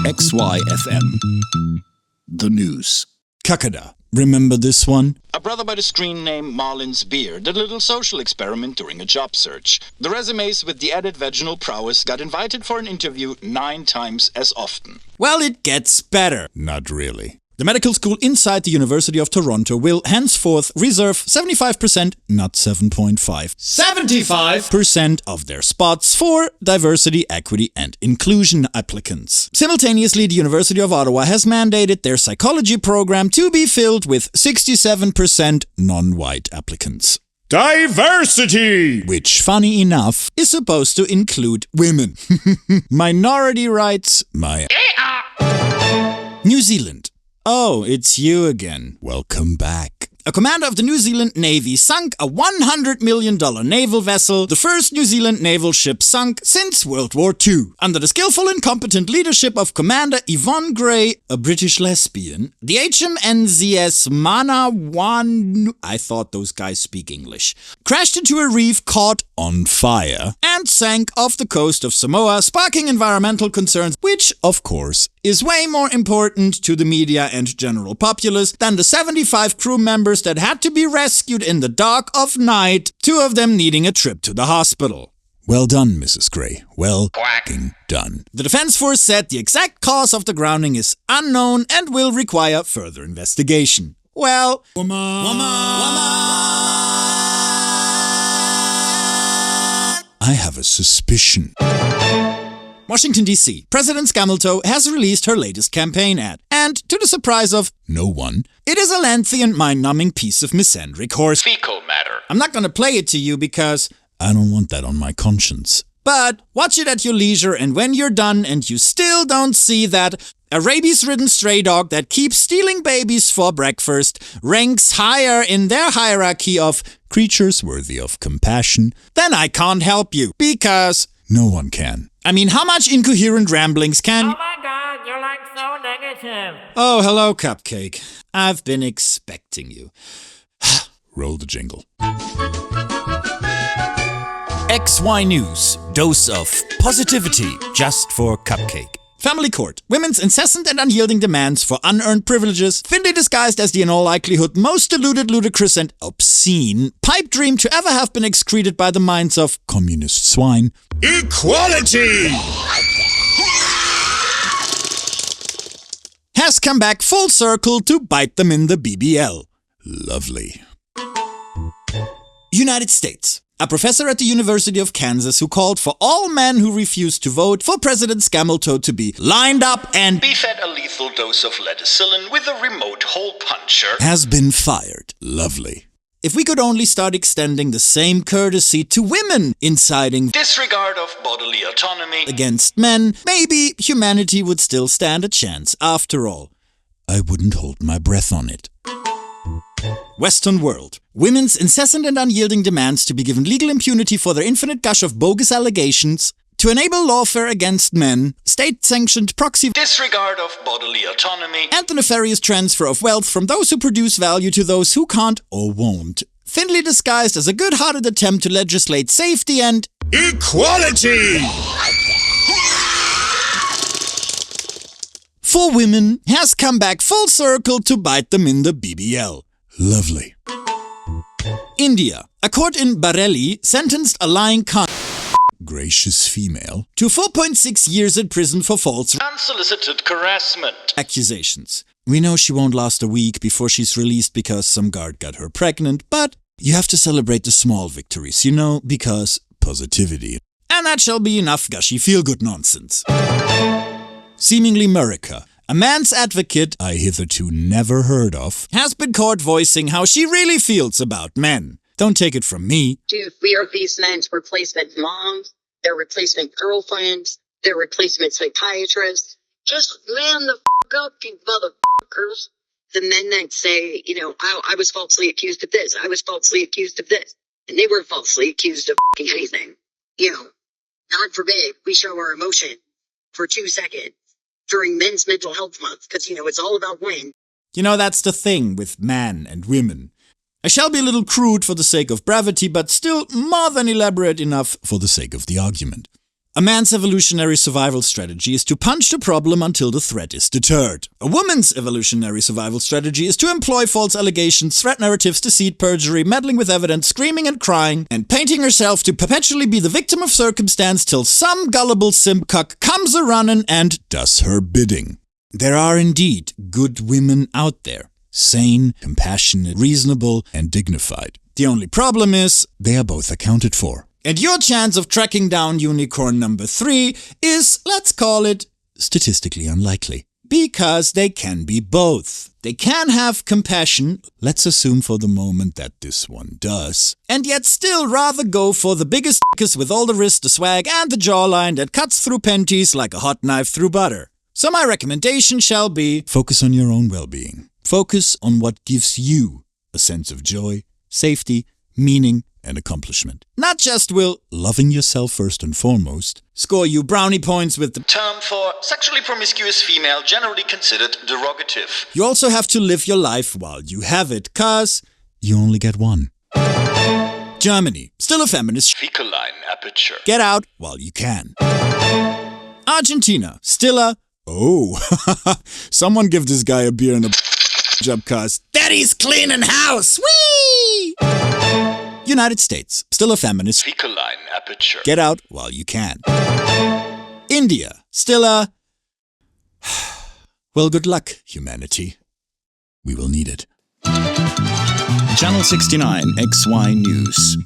XYFM. The news. Kakada. Remember this one? A brother by the screen named Marlin's Beer did a little social experiment during a job search. The resumes with the added vaginal prowess got invited for an interview 9 times as often. Well, it gets better. Not really. The medical school inside the University of Toronto will henceforth reserve 75%, not 7.5, 75% of their spots for diversity, equity, and inclusion applicants. Simultaneously, the University of Ottawa has mandated their psychology program to be filled with 67% non-white applicants. Diversity! Which, funny enough, is supposed to include women. Minority rights, New Zealand. Oh, it's you again. Welcome back. A commander of the New Zealand Navy sunk a $100 million naval vessel, the first New Zealand naval ship sunk since World War II. Under the skillful and competent leadership of Commander Yvonne Gray, a British lesbian, the HMNZS Manawan, I thought those guys speak English, crashed into a reef caught on fire and sank off the coast of Samoa, sparking environmental concerns, which, of course, is way more important to the media and general populace than the 75 crew members that had to be rescued in the dark of night, 2 of them needing a trip to the hospital. Well done, Mrs. Gray. Well done. The Defense Force said the exact cause of the grounding is unknown and will require further investigation. Well, I have a suspicion. Washington, D.C. President MGTOW has released her latest campaign ad, and to the surprise of no one, it is a lengthy and mind-numbing piece of misandric horse fecal matter. I'm not gonna play it to you because I don't want that on my conscience. But watch it at your leisure, and when you're done and you still don't see that a rabies-ridden stray dog that keeps stealing babies for breakfast ranks higher in their hierarchy of creatures worthy of compassion, then I can't help you, because no one can. I mean, how much incoherent ramblings can... Oh my God, you're like so negative. Oh, hello, Cupcake. I've been expecting you. Roll the jingle. XY News. Dose of positivity just for Cupcake. Family Court. Women's incessant and unyielding demands for unearned privileges, thinly disguised as the in all likelihood most deluded, ludicrous, and obscene pipe dream to ever have been excreted by the minds of communist swine. Equality! Has come back full circle to bite them in the BBL. Lovely. United States. A professor at the University of Kansas who called for all men who refused to vote for President MGTOW to be lined up and be fed a lethal dose of lettucillin with a remote hole puncher has been fired. Lovely. If we could only start extending the same courtesy to women inciting disregard of bodily autonomy against men, maybe humanity would still stand a chance after all. I wouldn't hold my breath on it. Western world. Women's incessant and unyielding demands to be given legal impunity for their infinite gush of bogus allegations, to enable lawfare against men, state-sanctioned proxy disregard of bodily autonomy, and the nefarious transfer of wealth from those who produce value to those who can't or won't, thinly disguised as a good-hearted attempt to legislate safety and equality for women has come back full circle to bite them in the BBL. Lovely. India. A court in Bareilly sentenced a lying gracious female to 4.6 years in prison for false unsolicited harassment accusations. We know she won't last a week before she's released because some guard got her pregnant, but you have to celebrate the small victories, because positivity. And that shall be enough gushy feel-good nonsense. Seemingly America. A man's advocate, I hitherto never heard of, has been caught voicing how she really feels about men. Don't take it from me. Do fear these men's replacement moms, their replacement girlfriends, their replacement psychiatrists. Just man the f*** up, you motherfuckers. The men that say, I was falsely accused of this, I was falsely accused of this. And they were falsely accused of f***ing anything. God forbid we show our emotion for 2 seconds during Men's Mental Health Month, because, it's all about women. That's the thing with man and women. I shall be a little crude for the sake of brevity, but still more than elaborate enough for the sake of the argument. A man's evolutionary survival strategy is to punch the problem until the threat is deterred. A woman's evolutionary survival strategy is to employ false allegations, threat narratives, deceit, perjury, meddling with evidence, screaming and crying, and painting herself to perpetually be the victim of circumstance till some gullible simpcuck comes a-runnin' and does her bidding. There are indeed good women out there. Sane, compassionate, reasonable, and dignified. The only problem is, they are both accounted for. And your chance of tracking down unicorn number 3 is, let's call it, statistically unlikely. Because they can be both. They can have compassion, let's assume for the moment that this one does, and yet still rather go for the biggest d***cus with all the wrist, the swag, and the jawline that cuts through panties like a hot knife through butter. So my recommendation shall be, focus on your own well-being. Focus on what gives you a sense of joy, safety, meaning, and accomplishment. Not just will loving yourself first and foremost score you brownie points with the Term for sexually promiscuous female generally considered derogative. You also have to live your life while you have it, cause you only get one. Germany, still a feminist. Fecaline aperture. Get out while you can. Argentina, still a someone give this guy a beer and a job, cause daddy's cleaning house. Whee! United States, still a feminist. Fecaline aperture. Get out while you can. India, still a... Well, good luck, humanity. We will need it. Channel 69 XY News.